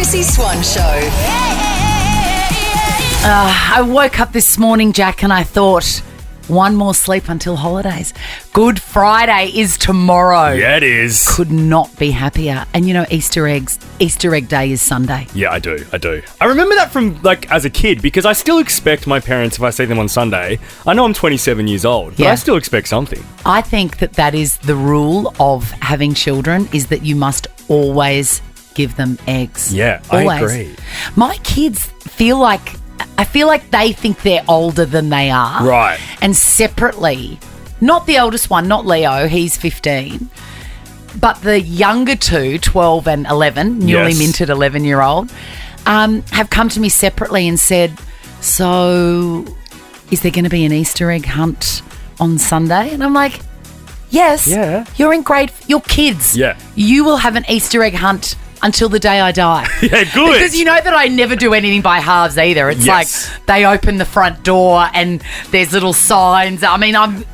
Chrissy Swan Show. I woke up this morning, Jack, and I thought, one more sleep until holidays. Good Friday is tomorrow. Yeah, it is. Could not be happier. And you know, Easter egg day is Sunday. Yeah, I do. I remember that from, as a kid, because I still expect my parents, if I see them on Sunday, I know I'm 27 years old, but Yeah. I still expect something. I think that is the rule of having children, is that you must always give them eggs. Yeah, always. I agree. My kids I feel like they think they're older than they are. Right. And separately, not the oldest one, not Leo, he's 15, but the younger two, 12 and 11, newly Yes. minted 11-year-old, have come to me separately and said, so is there going to be an Easter egg hunt on Sunday? And I'm like, yes. Yeah. You're kids. Yeah. You will have an Easter egg hunt until the day I die. Yeah, good. Because you know that I never do anything by halves either. It's Yes. like they open the front door and there's little signs. I mean, I'm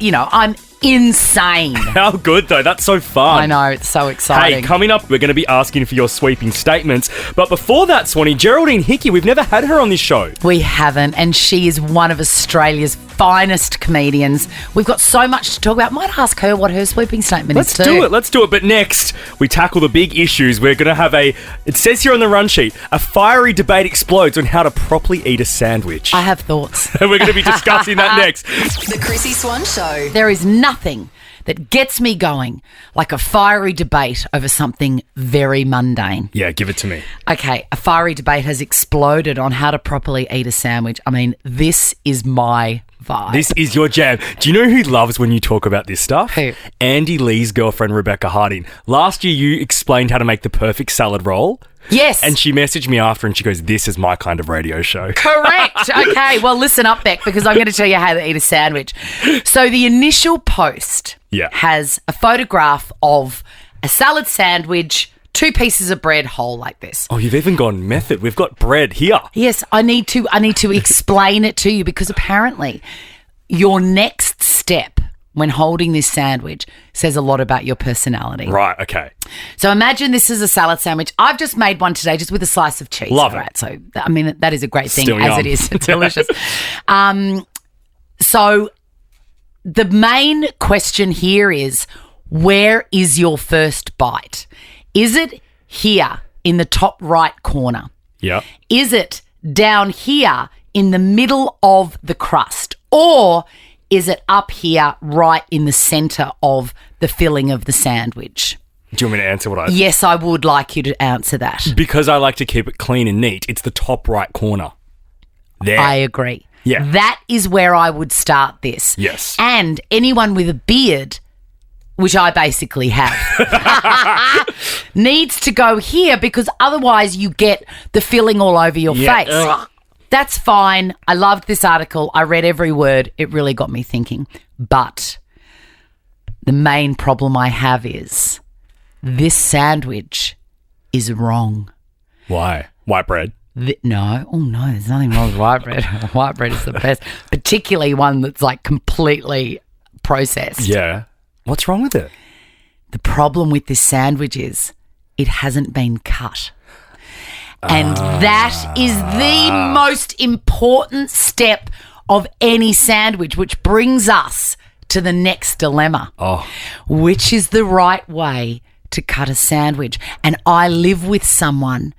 insane. How good, though. That's so fun. I know, it's so exciting. Hey, coming up, we're going to be asking for your sweeping statements. But before that, Swanee, Geraldine Hickey, we've never had her on this show. We haven't, and she is one of Australia's finest comedians. We've got so much to talk about. Might ask her what her sweeping statement is too. Let's do it. But next, we tackle the big issues. We're going to have it says here on the run sheet, a fiery debate explodes on how to properly eat a sandwich. I have thoughts. And we're going to be discussing that next. The Chrissy Swan Show. There is nothing that gets me going like a fiery debate over something very mundane. Yeah, give it to me. Okay, a fiery debate has exploded on how to properly eat a sandwich. I mean, this is my vibe. This is your jam. Do you know who loves when you talk about this stuff? Who? Andy Lee's girlfriend, Rebecca Harding. Last year, you explained how to make the perfect salad roll. Yes. And she messaged me after and she goes, this is my kind of radio show. Correct. Okay, well, listen up, Beck, because I'm going to tell you how to eat a sandwich. So the initial post has a photograph of a salad sandwich, 2 pieces of bread whole like this. Oh, you've even gone method. We've got bread here. Yes, I need to explain it to you because apparently your next step when holding this sandwich says a lot about your personality. Right, okay. So imagine this is a salad sandwich. I've just made one today just with a slice of cheese. Love it. Right? So, I mean, that is a great thing Still as yum. it is. It's delicious. So the main question here is, where is your first bite? Is it here in the top right corner? Yeah. Is it down here in the middle of the crust? Or is it up here right in the centre of the filling of the sandwich? Do you want me to answer what I think? Yes, I would like you to answer that. Because I like to keep it clean and neat, it's the top right corner. There. I agree. Yeah. That is where I would start this. Yes. And anyone with a beard, which I basically have, needs to go here because otherwise you get the filling all over your face. Ugh. That's fine. I loved this article. I read every word. It really got me thinking. But the main problem I have is this sandwich is wrong. Why? White bread. No. Oh, no. There's nothing wrong with white bread. White bread is the best, particularly one that's like completely processed. Yeah. What's wrong with it? The problem with this sandwich is it hasn't been cut. And that is the most important step of any sandwich, which brings us to the next dilemma. Oh. Which is the right way to cut a sandwich? And I live with someone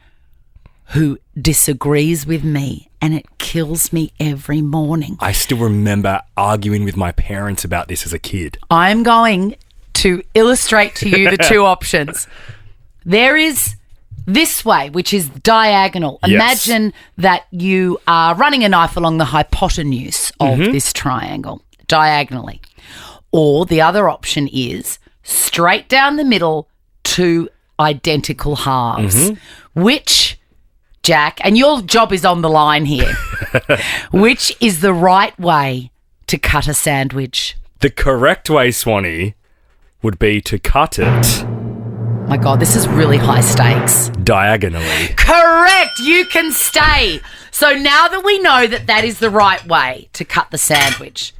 who disagrees with me, and it kills me every morning. I still remember arguing with my parents about this as a kid. I'm going to illustrate to you the two options. There is this way, which is diagonal. Yes. Imagine that you are running a knife along the hypotenuse of this triangle, diagonally. Or the other option is straight down the middle, 2 identical halves, which, Jack, and your job is on the line here, which is the right way to cut a sandwich? The correct way, Swanee, would be to cut it My God, this is really high stakes. diagonally. Correct. You can stay. So now that we know that that is the right way to cut the sandwich,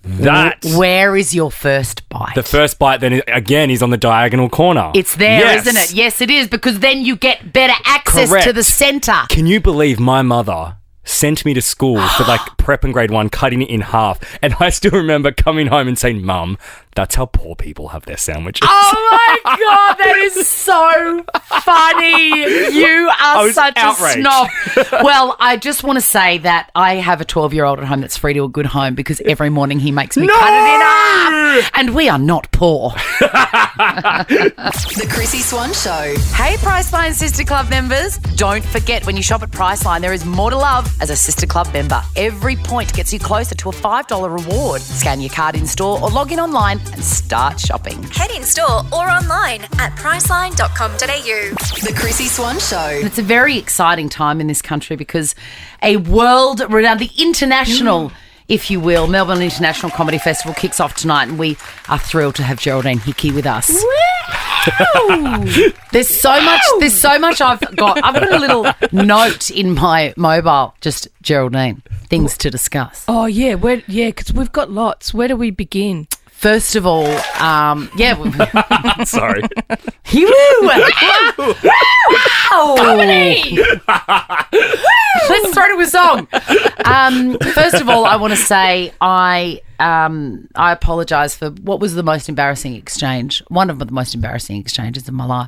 Where is your first bite? The first bite then again is on the diagonal corner. It's there, Yes. isn't it? Yes, it is, because then you get better access Correct. to the centre. Can you believe my mother sent me to school for like prep and grade 1, cutting it in half, and I still remember coming home and saying, "Mum, that's how poor people have their sandwiches." Oh my God, that is so funny. You I are was such outraged. a snob. Well, I just want to say that I have a 12-year-old at home that's free to a good home because every morning he makes me cut it in half. And we are not poor. The Chrissy Swan Show. Hey, Priceline Sister Club members. Don't forget, when you shop at Priceline, there is more to love as a Sister Club member. Every point gets you closer to a $5 reward. Scan your card in store or log in online and start shopping. Head in store or online at priceline.com.au. The Chrissy Swan Show. It's a very exciting time in this country because a world-renowned, the international, if you will, Melbourne International Comedy Festival kicks off tonight, and we are thrilled to have Geraldine Hickey with us. There's so much I've got a little note in my mobile, just Geraldine, things to discuss. Oh, yeah, because we've got lots. Where do we begin? First of all, Sorry. Let's start it with a song. First of all, I want to say I apologise for what was the most embarrassing exchange, one of the most embarrassing exchanges of my life.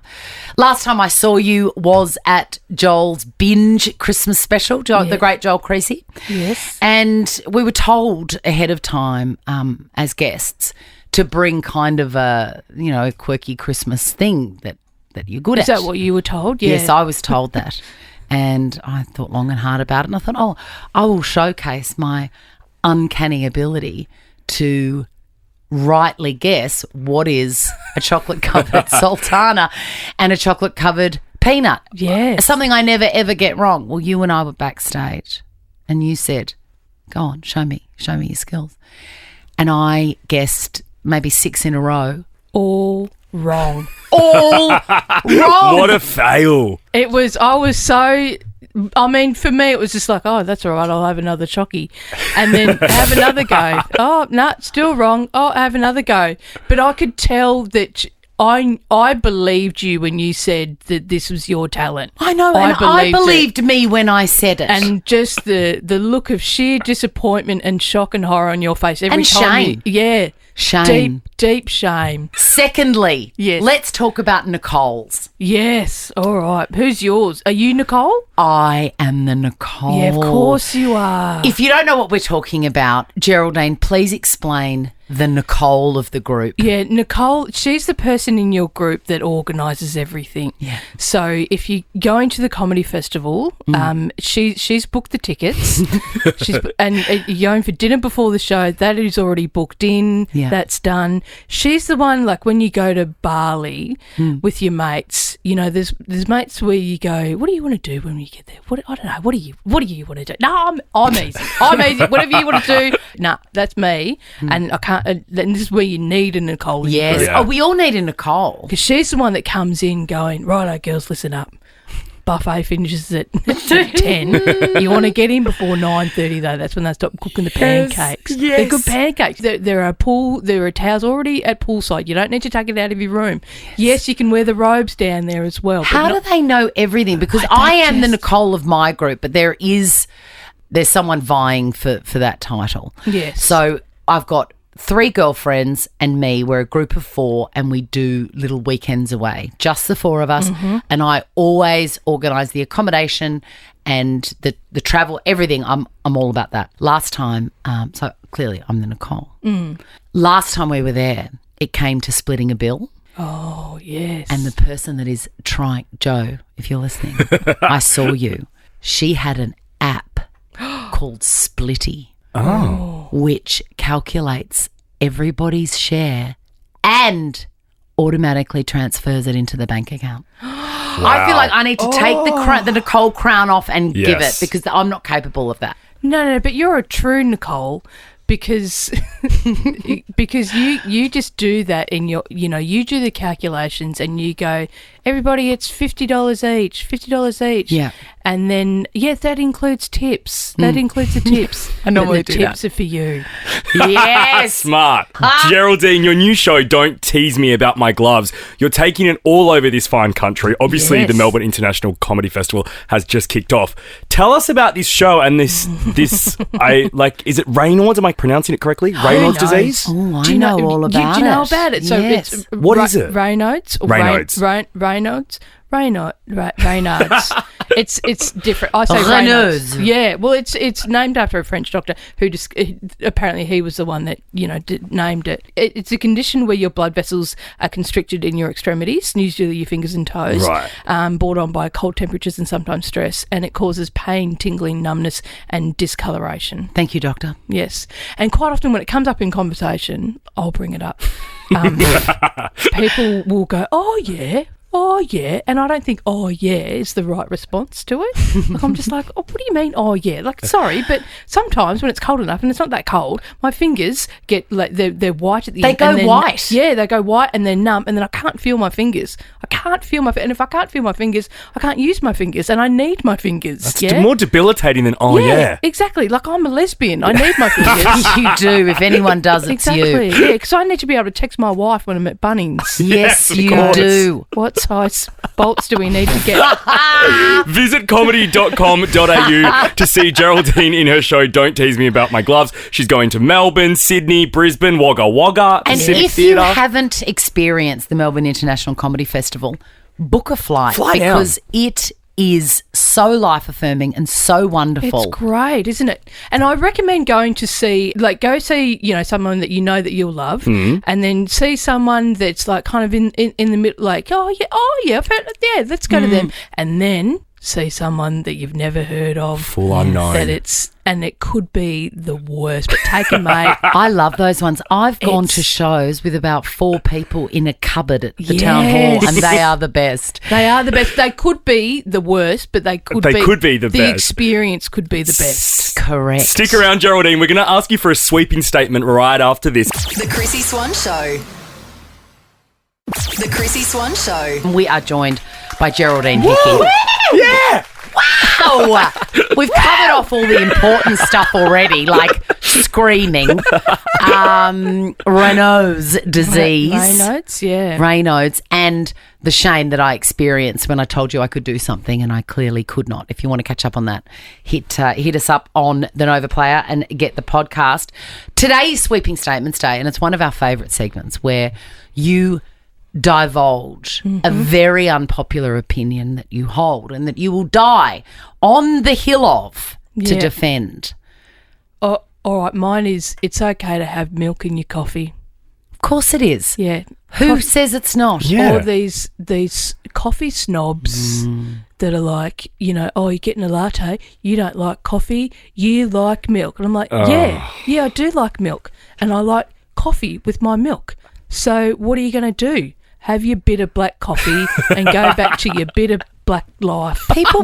Last time I saw you was at Joel's binge Christmas special, the great Joel Creasy. Yes. And we were told ahead of time as guests to bring kind of a quirky Christmas thing that you're good Is at. that what you were told? Yeah. Yes, I was told that. And I thought long and hard about it. And I thought, I will showcase my uncanny ability to rightly guess what is a chocolate-covered sultana and a chocolate-covered peanut. Yes. Something I never, ever get wrong. Well, you and I were backstage and you said, go on, show me your skills. And I guessed maybe 6 in a row. All wrong. All wrong. What a fail. For me, it was just like, oh, that's all right, I'll have another chocky. And then have another go. Oh, no, still wrong. Oh, have another go. But I could tell that I believed you when you said that this was your talent. I know, and I believed me when I said it. And just the look of sheer disappointment and shock and horror on your face every And time. shame. Shame. Deep shame. Secondly, Yes. let's talk about Nicole's. Yes. All right. Who's yours? Are you Nicole? I am the Nicole. Yeah, of course you are. If you don't know what we're talking about, Geraldine, please explain the Nicole of the group. Yeah, Nicole, she's the person in your group that organises everything. Yeah. So if you go into the comedy festival, she's booked the tickets. And you're going for dinner before the show. That is already booked in. Yeah. That's done. She's the one, like when you go to Bali with your mates, there's mates where you go, what do you want to do when we get there? I don't know. What do you want to do? No, I'm easy. I'm easy. Whatever you want to do. Nah, that's me. And I can't. And this is where you need a Nicole. Yes. Yeah. Oh, we all need a Nicole. Because she's the one that comes in going, righto, girls, listen up. Buffet finishes at 10. You want to get in before 9:30 though. That's when they stop cooking the pancakes. Yes. They're good pancakes. There are towels already at poolside. You don't need to take it out of your room. Yes, you can wear the robes down there as well. How do they know everything? Because I am the Nicole of my group, but there's someone vying for that title. Yes. So I've got 3 girlfriends and me. We're a group of 4 and we do little weekends away, just the 4 of us. And I always organise the accommodation and the travel, everything. I'm all about that. Last time, so clearly I'm the Nicole. Last time we were there, it came to splitting a bill. Oh, yes. And the person that is trying, Joe, if you're listening, I saw you. She had an app called Splitty. Oh. Which calculates everybody's share and automatically transfers it into the bank account. I feel like I need to take the Nicole crown off and give it Yes. because I'm not capable of that. No, but you're a true Nicole because you just do that in your, you do the calculations and you go, everybody, it's $50 each. Yeah. And then, that includes tips. That includes the tips. I normally the do tips that. are for you. Yes. Smart. Geraldine, your new show, Don't Tease Me About My Gloves. You're taking it all over this fine country. Obviously, Yes. the Melbourne International Comedy Festival has just kicked off. Tell us about this show and this is it Raynaud's? Am I pronouncing it correctly? Raynaud's knows? disease? Oh, I Do you know all about it. Do you know about it? So yes. it's What is it? Raynaud's. Or Raynaud's. Raynaud's. Raynaud's. It's different. I say Raynaud's. Raynaud's. Yeah. Well, it's named after a French doctor who apparently he was the one that named it. It's a condition where your blood vessels are constricted in your extremities, usually your fingers and toes, Right. brought on by cold temperatures and sometimes stress, and it causes pain, tingling, numbness, and discoloration. Thank you, doctor. Yes. And quite often when it comes up in conversation, I'll bring it up. People will go, oh, yeah. And I don't think, oh, yeah, is the right response to it. Like, I'm just like, oh, what do you mean, oh, yeah? Like, sorry, but sometimes when it's cold enough, and it's not that cold, my fingers get, like, they're white at the end. They go and then- white. Yeah, they go white and they're numb, and then I can't feel my fingers. And if I can't feel my fingers, I can't use my fingers, and I need my fingers. It's more debilitating than, yeah. Exactly. Like, I'm a lesbian. I need my fingers. You do. If anyone does, it's Exactly. you. Yeah, because I need to be able to text my wife when I'm at Bunnings. Yes, of you course. do. What size bolts do we need to get? Visit comedy.com.au to see Geraldine in her show Don't Tease Me About My Gloves. She's going to Melbourne, Sydney, Brisbane, Wagga Wagga, And Pacific if you Theatre. haven't experienced the Melbourne International Comedy Festival, book a flight Fly down. because it is so life-affirming and so wonderful. It's great, isn't it? And I recommend going to see, go see, someone that that you'll love, and then see someone that's like kind of in the middle, like, oh yeah, I've heard, yeah, let's go to them, and then see someone that you've never heard of, Full unknown. and it could be the worst, but take a mate. I love those ones. I've gone to shows with about 4 people in a cupboard at the town hall, and they are the best. They are the best. They could be the worst, but they could be the the best. experience could be the best. Correct. Stick around, Geraldine. We're going to ask you for a sweeping statement right after this. The Chrissy Swan Show. The Chrissy Swan Show. We are joined by Geraldine Hickey. Yeah! Wow! We've covered off all the important stuff already, like screaming, Raynaud's disease, Raynaud's, and the shame that I experienced when I told you I could do something and I clearly could not. If you want to catch up on that, hit us up on the Nova Player and get the podcast. Today is Sweeping Statements Day, and it's one of our favourite segments where you divulge a very unpopular opinion that you hold and that you will die on the hill of to defend. Oh, all right, mine is it's okay to have milk in your coffee. Of course it is. Yeah. Who says it's not? Yeah. All these coffee snobs that are like, oh, you're getting a latte, you don't like coffee, you like milk. And I'm like, yeah, I do like milk, and I like coffee with my milk. So what are you going to do? Have your bitter black coffee and go back to your bitter black life. People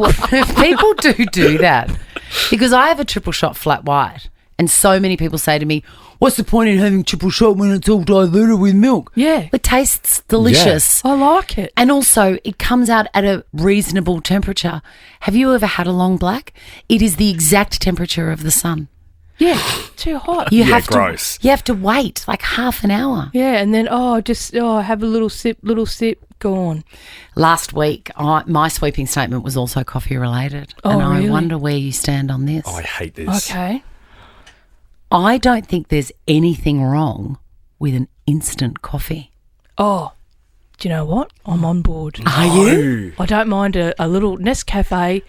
do that because I have a triple shot flat white, and so many people say to me, what's the point in having triple shot when it's all diluted with milk? Yeah. It tastes delicious. I like it. And also, it comes out at a reasonable temperature. Have you ever had a long black? It is the exact temperature of the sun. Yeah, too hot. You have gross. You have to wait like half an hour. Yeah, and then have a little sip, gone. Last week, my sweeping statement was also coffee related. Oh, and I really? wonder where you stand on this. Oh, I hate this. Okay. I don't think there's anything wrong with an instant coffee. Oh, do you know what? I'm on board. Are you? I don't mind a little Nescafe.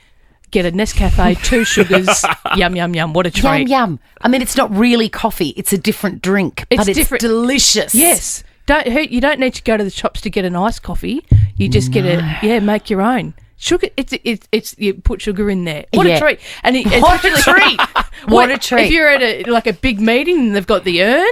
Get a Nescafe, 2 sugars. Yum, yum, yum. What a treat. Yum, yum. I mean, it's not really coffee. It's a different drink, but it's different. delicious. Yes. You don't need to go to the shops to get an iced coffee. You just make your own. Sugar, it's you put sugar in there. What a treat. And What a treat. What a treat. If you're at a big meeting and they've got the urn,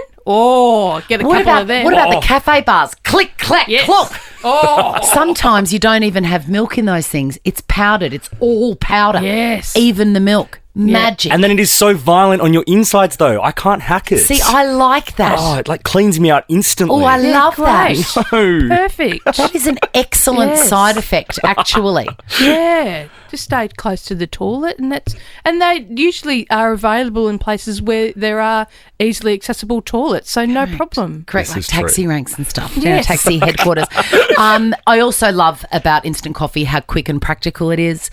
get a couple of them. What about the cafe bars? Click, clack, Yes. clunk. Oh. Sometimes you don't even have milk in those things. It's powdered. It's all powder. Yes. Even the milk. Magic. And then it is so violent on your insides, though. I can't hack it. See, I like that. Oh, it like cleans me out instantly. Oh, I love that. Great. Perfect. That is an excellent Yes. side effect, actually. Yeah, just stay close to the toilet, and they usually are available in places where there are easily accessible toilets, so no problem. Correct, This like is true. taxi ranks and stuff. Yes. Taxi headquarters. I also love about instant coffee how quick and practical it is.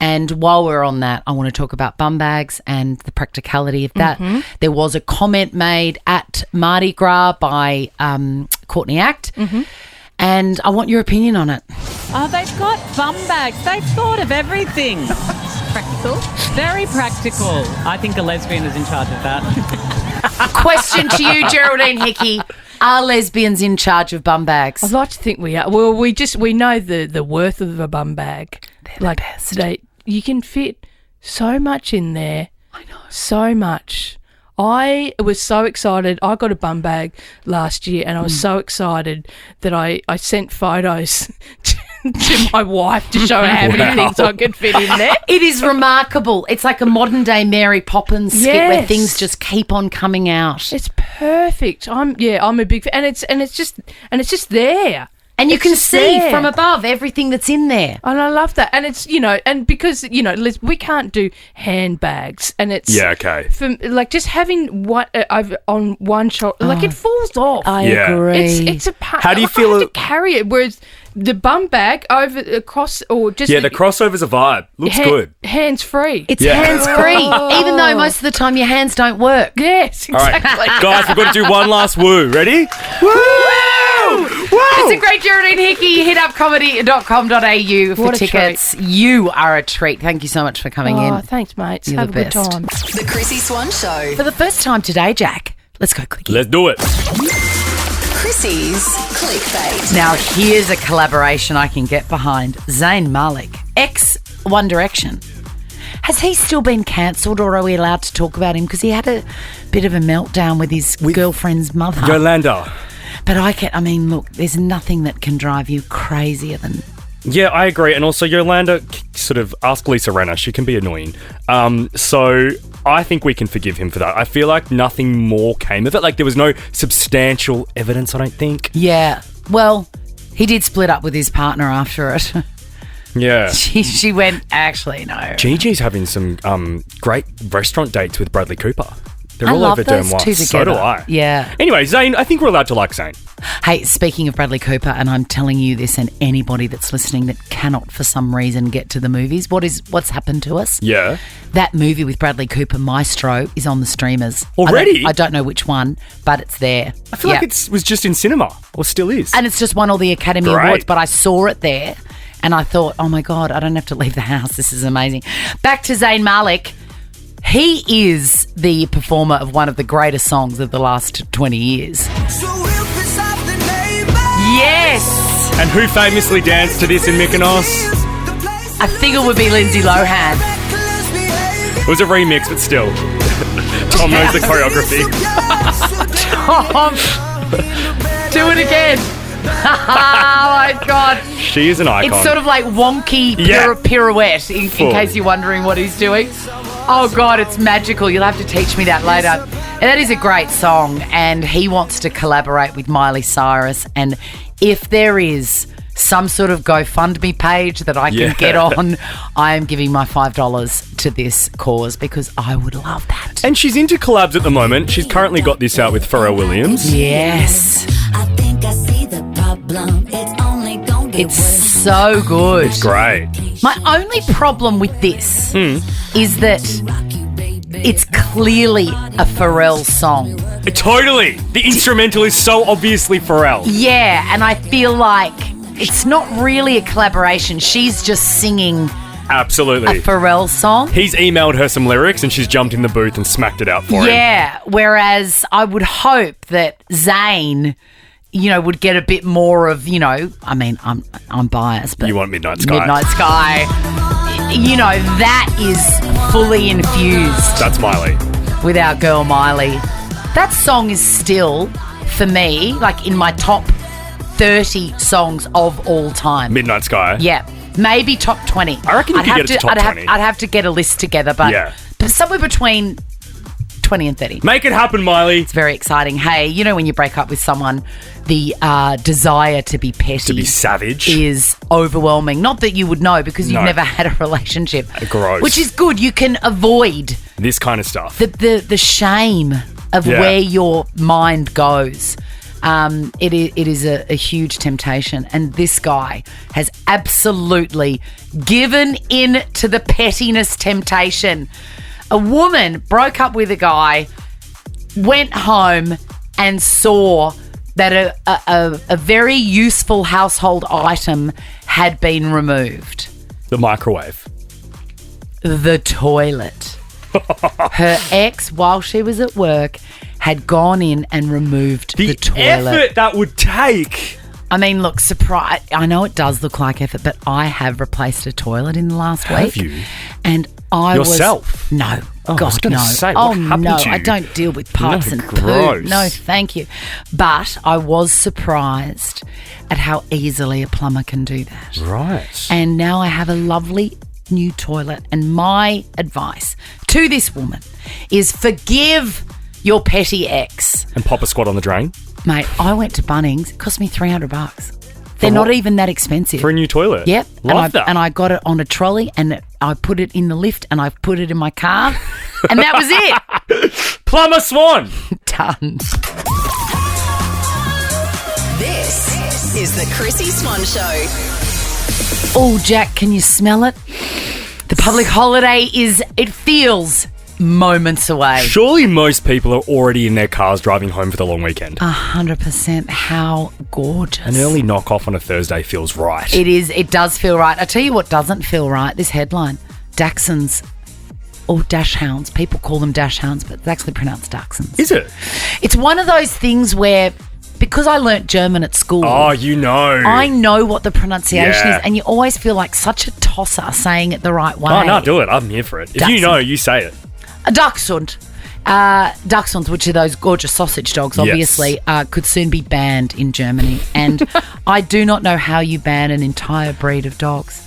And while we're on that, I want to talk about bum bags and the practicality of that. Mm-hmm. There was a comment made at Mardi Gras by Courtney Act. Mm-hmm. And I want your opinion on it. Oh, they've got bum bags. They've thought of everything. Practical? Very practical. I think a lesbian is in charge of that. Question to you, Geraldine Hickey. Are lesbians in charge of bum bags? I'd like to think we are. Well, we know the worth of a bum bag. They're the best. You can fit so much in there. I know. So much. I was so excited. I got a bum bag last year and I was so excited that I sent photos to my wife to show her how many things I could fit in there. It is remarkable. It's like a modern day Mary Poppins skit where Yes. things just keep on coming out. It's perfect. I'm a big fan. And it's just there. And you It's can just see there. from above everything that's in there. And I love that. And it's, and because, Liz, we can't do handbags. And it's... Yeah, okay. Just having what over on one shoulder, it falls off. I Yeah. agree. It's a pain. How do you feel I have to carry it, whereas the bum bag across or just... Yeah, the crossover's a vibe. Looks good. Hands free. It's Yeah. hands-free, even though most of the time your hands don't work. Yes, All right, exactly. guys, we've got to do one last woo. Ready? Woo! It's a great Geraldine Hickey. Hit up comedy.com.au for What a tickets. You are a treat. Thank you so much for coming Oh, in. thanks, mates. You're Have the a good best. time. The Chrissy Swan Show. For the first time today, Jack, let's go clicky. Let's do it. Chrissy's Clickbait. Now, here's a collaboration I can get behind. Zayn Malik, ex One Direction. Has he still been cancelled, or are we allowed to talk about him? Because he had a bit of a meltdown with his girlfriend's mother. Yolanda. But look, there's nothing that can drive you crazier than... Yeah, I agree. And also, Yolanda, sort of ask Lisa Renner. She can be annoying. So I think we can forgive him for that. I feel like nothing more came of it. Like, there was no substantial evidence, I don't think. Yeah, well, he did split up with his partner after it. Yeah. She went, actually, no. Gigi's having some great restaurant dates with Bradley Cooper. They're I all love over those Dermois. two So together. do I. Yeah. Anyway, Zayn, I think we're allowed to like Zayn. Hey, speaking of Bradley Cooper, and I'm telling you this and anybody that's listening that cannot for some reason get to the movies, what's happened to us? Yeah. That movie with Bradley Cooper, Maestro, is on the streamers. Already? I don't know which one, but it's there. I feel like it was just in cinema, or still is. And it's just won all the Academy Great. Awards, but I saw it there and I thought, oh my God, I don't have to leave the house. This is amazing. Back to Zayn Malik. He is the performer of one of the greatest songs of the last 20 years. Yes! And who famously danced to this in Mykonos? I think it would be Lindsay Lohan. It was a remix, but still. Tom knows the choreography. Do it again. Oh my God. She is an icon. It's sort of like wonky Yeah. pirouette, in Full. case you're wondering what he's doing. Oh God, it's magical. You'll have to teach me that later. And that is a great song, and he wants to collaborate with Miley Cyrus. And if there is some sort of GoFundMe page that I can Yeah. get on, I am giving my $5 to this cause because I would love that. And she's into collabs at the moment. She's currently got this out with Pharrell Williams. Yes. I think I see the problem. It's only gonna get It's worse. so good. Great. My only problem with this is that it's clearly a Pharrell song. Totally. The instrumental is so obviously Pharrell. Yeah, and I feel like it's not really a collaboration. She's just singing a Absolutely. Pharrell song. He's emailed her some lyrics and she's jumped in the booth and smacked it out for him. Yeah, whereas I would hope that Zayn, would get a bit more of, I mean, I'm biased, but You want Midnight Sky. Midnight Sky, that is fully infused That's Miley. with our girl Miley. That song is still, for me, like in my top 30 songs of all time. Midnight Sky. Yeah, maybe top 20. I reckon you could get it to top 20. I'd have to get a list together, but Yeah. somewhere between 20 and 30. Make it happen, Miley. It's very exciting. Hey, you know when you break up with someone, the desire to be petty, To be savage. is overwhelming. Not that you would know because you've No. never had a relationship. Gross. Which is good. You can avoid This kind of stuff. the shame of Yeah. where your mind goes. It is a huge temptation. And this guy has absolutely given in to the pettiness temptation. A woman broke up with a guy, went home and saw that a very useful household item had been removed. The microwave. The toilet. Her ex, while she was at work, had gone in and removed the toilet. effort that would take. I mean, look, surprise. I know it does look like effort, but I have replaced a toilet in the last week. Have you? And I Yourself? was... No. Oh, I God, was gonna no. say, oh, what happened no. to you? I don't deal with pipes No, and gross. poo. No, thank you. But I was surprised at how easily a plumber can do that. Right. And now I have a lovely new toilet. And my advice to this woman is forgive your petty ex. And pop a squat on the drain Mate, I went to Bunnings. It cost me $300. They're what? not even that expensive. for a new toilet. Yep. Love that. And I got it on a trolley and I put it in the lift and I put it in my car. And that was it. Plumber Swan. Done. This is the Chrissy Swan Show. Oh, Jack, can you smell it? The public holiday it feels moments away. Surely most people are already in their cars driving home for the long weekend. 100%. How gorgeous. An early knock off on a Thursday feels right. It is. It does feel right. I tell you what doesn't feel right. This headline. Dachshunds or dash hounds. People call them dash hounds, but it's actually pronounced dachshunds. Is it? It's one of those things where, because I learnt German at school, Oh, you know. I know what the pronunciation Yeah. is, and you always feel like such a tosser saying it the right way. Oh, no, do it. I'm here for it. If you Dachshund. know, you say it. A dachshund. Dachshunds, which are those gorgeous sausage dogs, obviously, could soon be banned in Germany. And I do not know how you ban an entire breed of dogs.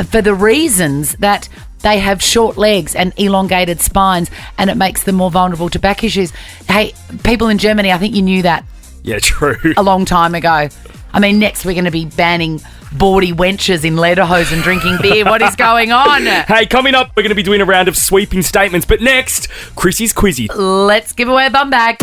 For the reasons that they have short legs and elongated spines, and it makes them more vulnerable to back issues. Hey, people in Germany, I think you knew that Yeah, true. a long time ago. I mean, next we're going to be banning bawdy wenches in lederhosen drinking beer. What is going on? Hey, coming up, we're going to be doing a round of sweeping statements. But next, Chrissy's Quizzy. Let's give away a bum bag.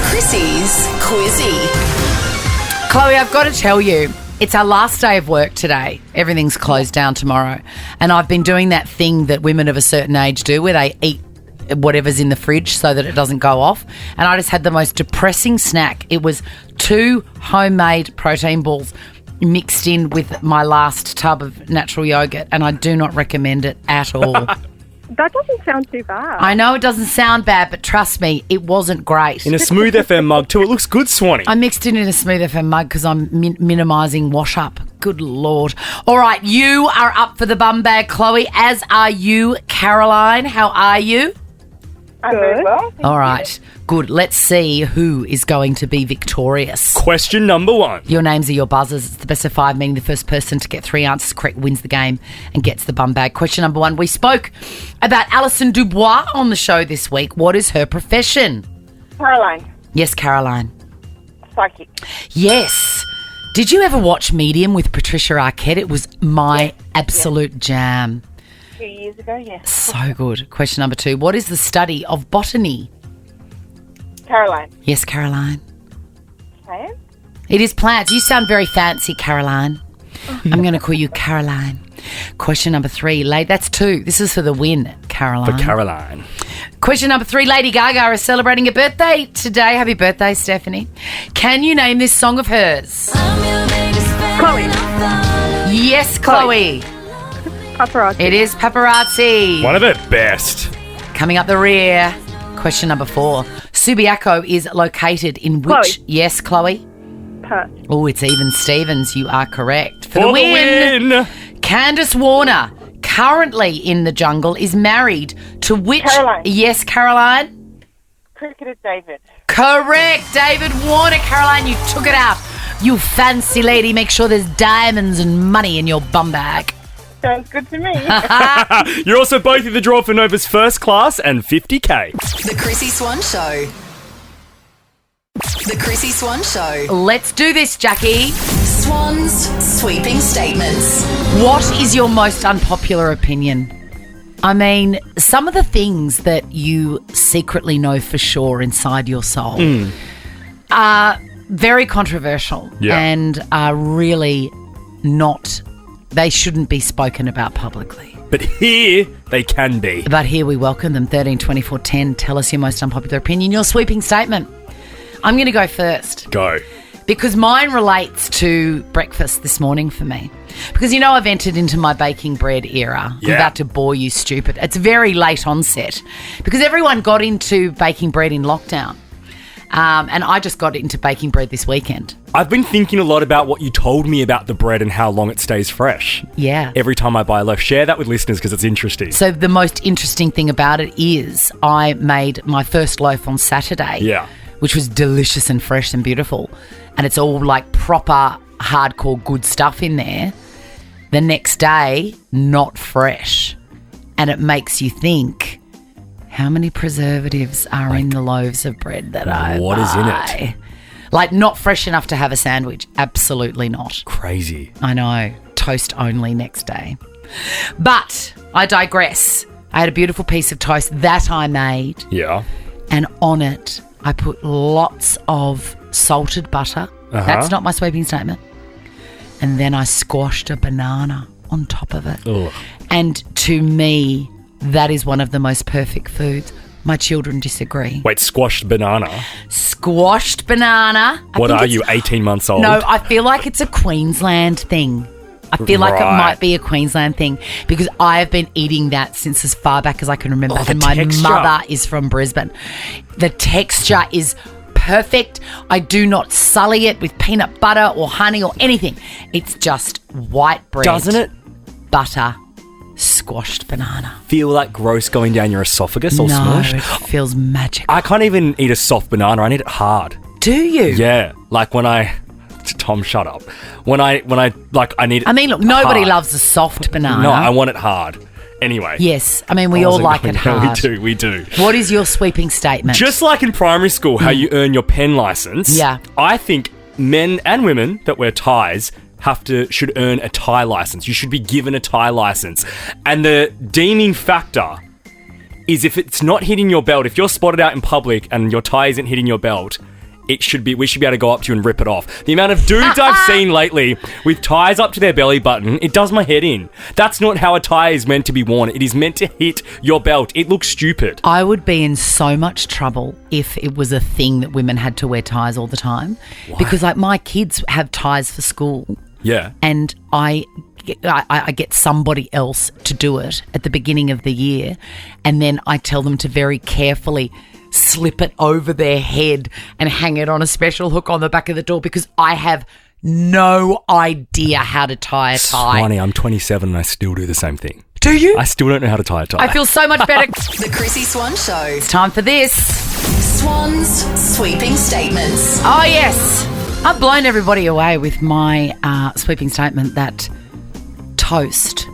Chrissy's Quizzy. Chloe, I've got to tell you, it's our last day of work today. Everything's closed down tomorrow. And I've been doing that thing that women of a certain age do where they eat whatever's in the fridge so that it doesn't go off. And I just had the most depressing snack. It was 2 homemade protein balls mixed in with my last tub of natural yogurt, and I do not recommend it at all. That doesn't sound too bad. I know it doesn't sound bad, but trust me, it wasn't great. In a Smooth FM mug, too. It looks good, Swanee. I mixed it in a Smooth FM mug because I'm minimising wash up. Good Lord. All right, you are up for the bum bag, Chloe, as are you, Caroline. How are you? I'm very well. All right, good. Let's see who is going to be victorious. Question number 1. Your names are your buzzers. It's the best of 5, meaning the first person to get 3 answers correct wins the game and gets the bum bag. Question number 1. We spoke about Alison Dubois on the show this week. What is her profession? Caroline, Yes, Caroline. psychic. Yes. Did you ever watch Medium with Patricia Arquette? It was my absolute jam. 2 years ago, yes. So good. Question number 2. What is the study of botany? Caroline. Yes, Caroline. Plants? It is plants. You sound very fancy, Caroline. I'm going to call you Caroline. Question number 3. That's 2. This is for the win, Caroline. For Caroline. Question number 3. Lady Gaga is celebrating a birthday today. Happy birthday, Stephanie. Can you name this song of hers? Chloe. Yes, Chloe. Paparazzi. It is Paparazzi. One of her best. Coming up the rear. Question number 4. Subiaco is located in which... Chloe. Yes, Chloe. Perth. Oh, it's even Stevens. You are correct. For For the win. win. Candace Warner, currently in the jungle, is married to which... Caroline. Yes, Caroline. Cricketer David. Correct. David Warner. Caroline, you took it out. You fancy lady. Make sure there's diamonds and money in your bum bag. Sounds good to me. You're also both in the draw for Nova's first class and 50K. The Chrissy Swan Show. The Chrissy Swan Show. Let's do this, Jackie. Swan's sweeping statements. What is your most unpopular opinion? I mean, some of the things that you secretly know for sure inside your soul are very controversial and are really not, they shouldn't be spoken about publicly. But here they can be. But here we welcome them. 13 24 10. Tell us your most unpopular opinion, your sweeping statement. I'm going to go first. Go. Because mine relates to breakfast this morning for me. Because, you know, I've entered into my baking bread era. Yeah. I'm about to bore you stupid. It's very late onset because everyone got into baking bread in lockdown. And I just got into baking bread this weekend. I've been thinking a lot about what you told me about the bread and how long it stays fresh. Yeah. Every time I buy a loaf. Share that with listeners because it's interesting. So the most interesting thing about it is I made my first loaf on Saturday. Yeah. Which was delicious and fresh and beautiful. And it's all like proper, hardcore good stuff in there. The next day, not fresh. And it makes you think, how many preservatives are in the loaves of bread that I what is in buy? it? Like, not fresh enough to have a sandwich. Absolutely not. Crazy. I know. Toast only next day. But I digress. I had a beautiful piece of toast that I made. Yeah. And on it, I put lots of salted butter. That's not my sweeping statement. And then I squashed a banana on top of it. Ugh. And to me, that is one of the most perfect foods. My children disagree. Wait, squashed banana? Squashed banana. What are you, 18 months old? No, I feel like it's a Queensland thing. I feel like it Right. might be a Queensland thing because I have been eating that since as far back as I can remember. Oh, the and my texture. mother is from Brisbane. The texture is perfect. I do not sully it with peanut butter or honey or anything. It's just white bread. Doesn't it Butter, squashed banana. feel like gross going down your esophagus or No, smush? it feels magical. I can't even eat a soft banana. I need it hard. Do you? Yeah. Like when I... Tom, shut up. When I like, I need it I mean, look, nobody hard. loves a soft banana. No, I want it hard. Anyway. Yes. I mean, we I all wasn't like going it there. hard. We do. What is your sweeping statement? Just like in primary school, how you earn your pen license. Yeah. I think men and women that wear ties should earn a tie license. You should be given a tie license. And the deeming factor is if it's not hitting your belt, if you're spotted out in public and your tie isn't hitting your belt, we should be able to go up to you and rip it off. The amount of dudes I've seen lately with ties up to their belly button, it does my head in. That's not how a tie is meant to be worn. It is meant to hit your belt. It looks stupid. I would be in so much trouble if it was a thing that women had to wear ties all the time. Because like my kids have ties for school Yeah. and I get somebody else to do it at the beginning of the year and then I tell them to very carefully slip it over their head and hang it on a special hook on the back of the door because I have no idea how to tie a tie. Funny, I'm 27 and I still do the same thing. Do you? I still don't know how to tie a tie. I feel so much better. The Chrissy Swan Show. It's time for this. Swan's sweeping statements. Oh, yes. I've blown everybody away with my sweeping statement that toast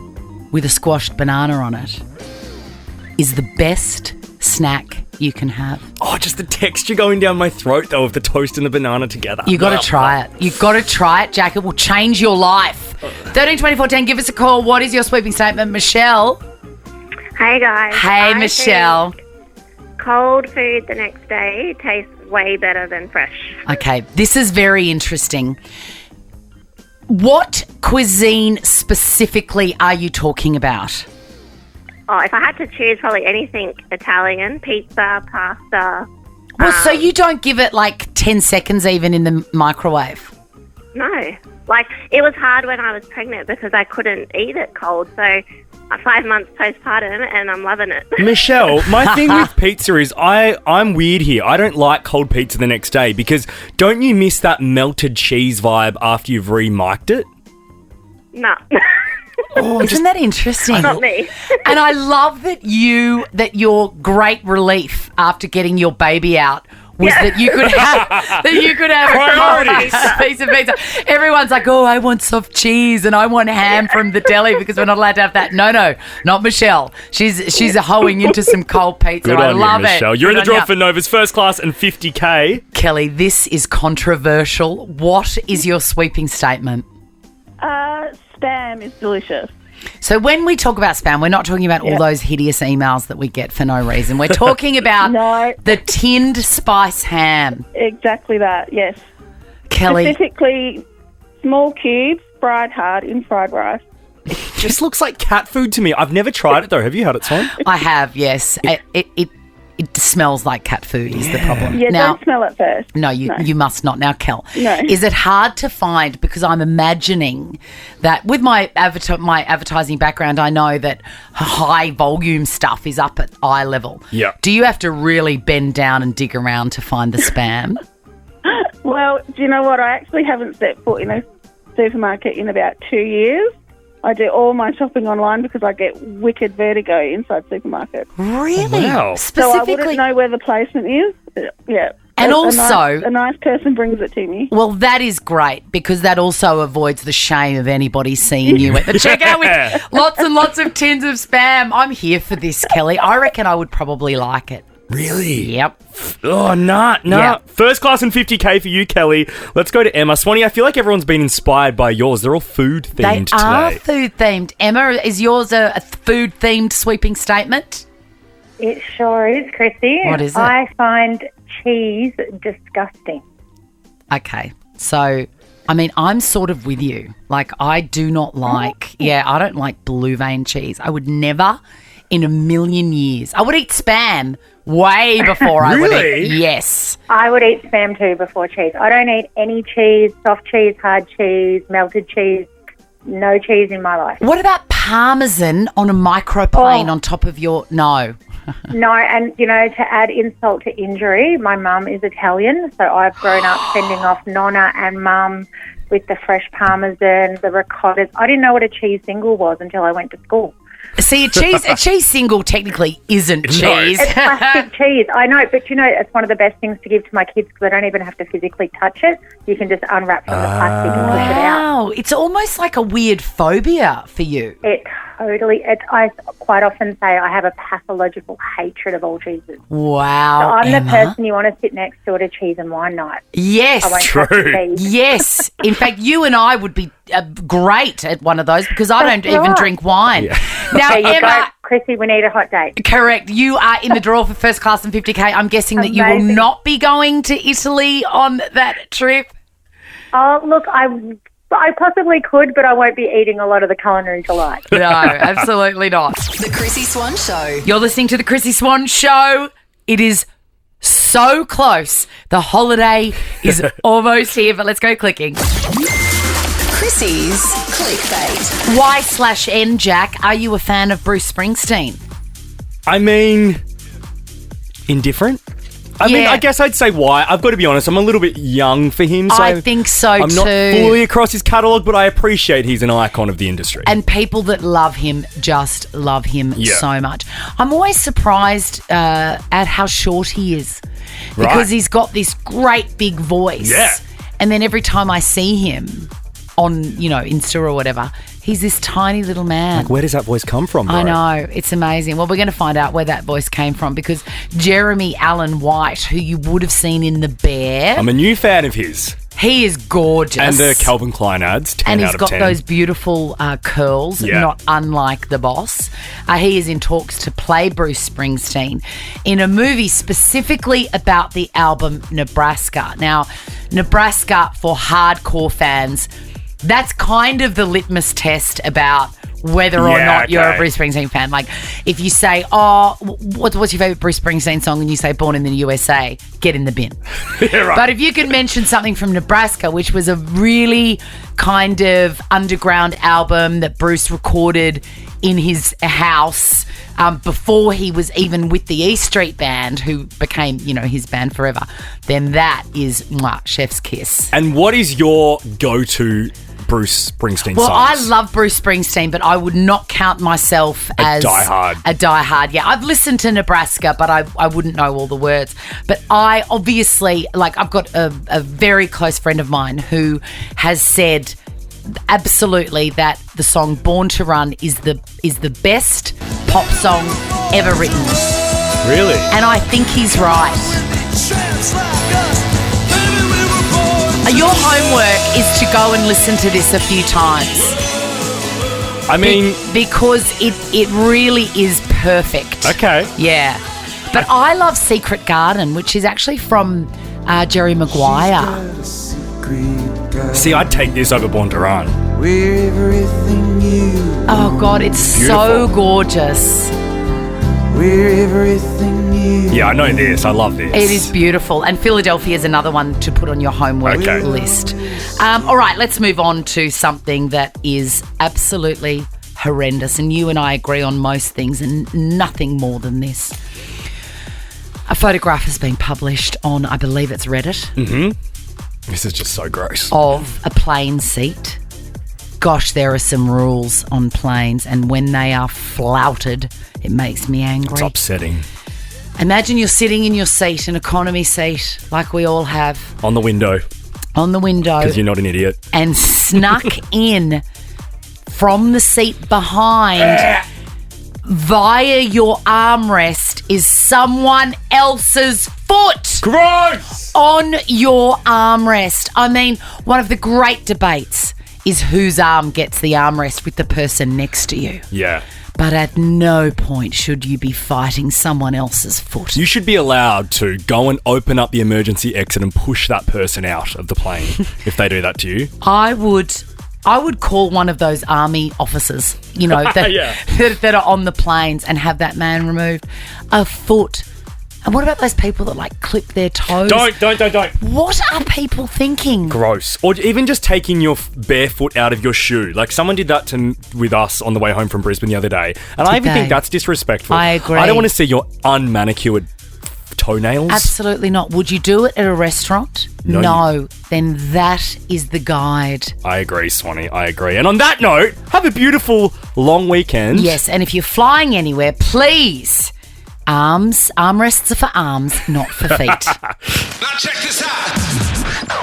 with a squashed banana on it is the best snack you can have. Oh, just the texture going down my throat, though, of the toast and the banana together. You got to try it. You got to try it, Jack. It will change your life. 13 24 10, give us a call. What is your sweeping statement, Michelle? Hey guys. Hey, I Michelle. think cold food the next day tastes way better than fresh. Okay, this is very interesting. What cuisine specifically are you talking about? Oh, if I had to choose, probably anything Italian, pizza, pasta. Well, so you don't give it like 10 seconds even in the microwave? No. Like, it was hard when I was pregnant because I couldn't eat it cold. So 5 months postpartum and I'm loving it. Michelle, my thing with pizza is I'm weird here. I don't like cold pizza the next day because don't you miss that melted cheese vibe after you've remiked it? No. Oh, isn't that interesting? Not me. And I love that your great relief after getting your baby out was that you could have Priorities. a piece of pizza. Everyone's like, oh, I want soft cheese and I want ham from the deli because we're not allowed to have that. No, not Michelle. She's hoeing into some cold pizza. Good I on love you, Michelle. it. You're in the Good on draw ya. for Nova's first class and 50K. Kelly, this is controversial. What is your sweeping statement? Spam is delicious. So when we talk about spam, we're not talking about all those hideous emails that we get for no reason. We're talking about No. the tinned spice ham. Exactly that, yes. Kelly, Specifically, small cubes, fried hard in fried rice. Just looks like cat food to me. I've never tried it though. Have you had it, Swan? I have, yes. It smells like cat food is the problem. Yeah, Now, don't smell it first. no, you must not. Now, Kel, No. is it hard to find? Because I'm imagining that with my advertising background, I know that high volume stuff is up at eye level. Yeah. Do you have to really bend down and dig around to find the spam? Well, do you know what? I actually haven't set foot in a supermarket in about 2 years. I do all my shopping online because I get wicked vertigo inside supermarkets. Really? Wow. So I Specifically. wouldn't know where the placement is. Yeah. And A also- a nice person brings it to me. Well, that is great because that also avoids the shame of anybody seeing you at the checkout with lots and lots of tins of spam. I'm here for this, Kelly. I reckon I would probably like it. Really? Yep. Oh, nah. Yeah. First class and 50K for you, Kelly. Let's go to Emma. Swanee, I feel like everyone's been inspired by yours. They're all food They themed are today. food themed. Emma, is yours a food themed sweeping statement? It sure is, Chrissy. What is it? I find cheese disgusting. Okay. So, I mean, I'm sort of with you. Like, I do not like, I don't like blue vein cheese. I would never in a million years. I would eat spam way before I would Really? eat. Yes. I would eat spam too before cheese. I don't eat any cheese, soft cheese, hard cheese, melted cheese, no cheese in my life. What about parmesan on a microplane on top of your... No. No, and, you know, to add insult to injury, my mum is Italian, so I've grown up sending off Nonna and Mum with the fresh parmesan, the ricottas. I didn't know what a cheese single was until I went to school. See, a cheese single technically isn't cheese. It's plastic cheese. I know, but you know, it's one of the best things to give to my kids because they don't even have to physically touch it. You can just unwrap from the plastic and push it out. Wow. It's almost like a weird phobia for you. I quite often say I have a pathological hatred of all cheeses. Wow. So I'm Emma. the person you want to sit next to at a cheese and wine night. Yes. I won't touch the cheese. Yes. In fact, you and I would be great at one of those because I don't That's even right. drink wine. Now, There you go, Emma, Chrissy, we need a hot date. correct. You are in the draw for first class and 50K. I'm guessing that you will Amazing. not be going to Italy on that trip. Oh, look, I possibly could, but I won't be eating a lot of the culinary delight. No, absolutely not. The Chrissy Swan Show. You're listening to the Chrissy Swan Show. It is so close. The holiday is almost here, but let's go clicking. Chrissy's clickbait. Y/N, Jack, are you a fan of Bruce Springsteen? I mean, indifferent? I mean, Yeah. I guess I'd say why. I've got to be honest, I'm a little bit young for him. So I think so I'm too. not fully across his catalogue, but I appreciate he's an icon of the industry. And people that love him just love him Yeah. so much. I'm always surprised at how short he is because Right. he's got this great big voice. Yeah. And then every time I see him on, Insta or whatever, he's this tiny little man. Where does that voice come from, bro? I know. It's amazing. Well, we're going to find out where that voice came from because Jeremy Allen White, who you would have seen in The Bear, I'm a new fan of his. he is gorgeous. And the Calvin Klein ads, 10 And out he's of got 10. those beautiful curls, Yeah. not unlike the boss. He is in talks to play Bruce Springsteen in a movie specifically about the album Nebraska. Now, Nebraska, for hardcore fans, that's kind of the litmus test about whether or Yeah, not you're a okay. Bruce Springsteen fan. Like, if you say, what's your favourite Bruce Springsteen song? And you say Born in the USA, get in the bin. Yeah, right. But if you can mention something from Nebraska, which was a really kind of underground album that Bruce recorded in his house before he was even with the E Street Band, who became, his band forever, then that is chef's kiss. And what is your go-to Bruce Springsteen Well, songs? I love Bruce Springsteen, but I would not count myself as diehard. A diehard. Yeah, I've listened to Nebraska, but I wouldn't know all the words. But I obviously, like, I've got a very close friend of mine who has said absolutely that the song Born to Run is the best pop song ever written. Really? And I think he's right. Your homework is to go and listen to this a few times. I mean... because it really is perfect. Okay. Yeah. But I love Secret Garden, which is actually from Jerry Maguire. See, I'd take this over Born to Run. Oh, God, it's so gorgeous. Yeah, I know this. I love this. It is beautiful. And Philadelphia is another one to put on your homework list. All right, let's move on to something that is absolutely horrendous. And you and I agree on most things and nothing more than this. A photograph has been published on, I believe it's Reddit. Mm-hmm. This is just so gross. Of a plane seat. Gosh, there are some rules on planes, and when they are flouted, it makes me angry. It's upsetting. Imagine you're sitting in your seat, an economy seat, like we all have. On the window. On the window. Because you're not an idiot. And snuck in from the seat behind via your armrest is someone else's foot. Gross! On your armrest. I mean, one of the great debates is whose arm gets the armrest with the person next to you. Yeah. But at no point should you be fighting someone else's foot. You should be allowed to go and open up the emergency exit and push that person out of the plane if they do that to you. I would call one of those army officers, you know, that are on the planes and have that man removed. A foot. And what about those people that, like, clip their toes? Don't. What are people thinking? Gross. Or even just taking your bare foot out of your shoe. Like, someone did that with us on the way home from Brisbane the other day. And I even think that's disrespectful. I agree. I don't want to see your unmanicured toenails. Absolutely not. Would you do it at a restaurant? No. Then that is the guide. I agree, Swanee. I agree. And on that note, have a beautiful long weekend. Yes, and if you're flying anywhere, please... Armrests are for arms, not for feet. Now check this out.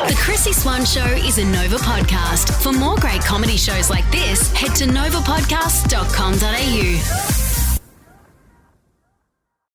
The Chrissy Swan Show is a Nova podcast. For more great comedy shows like this, head to novapodcast.com.au.